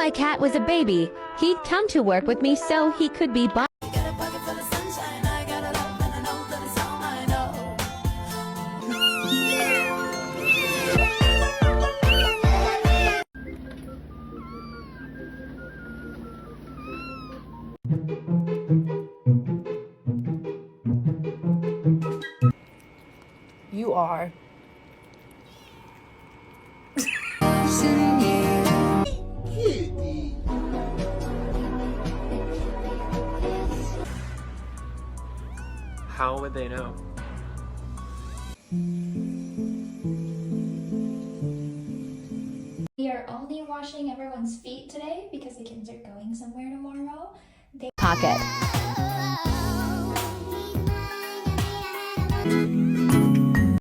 my cat was a baby, he'd come to work with me so he could be by. You are. Kitties. How would they know? We are only washing everyone's feet today because the kids are going somewhere tomorrow. Pocket.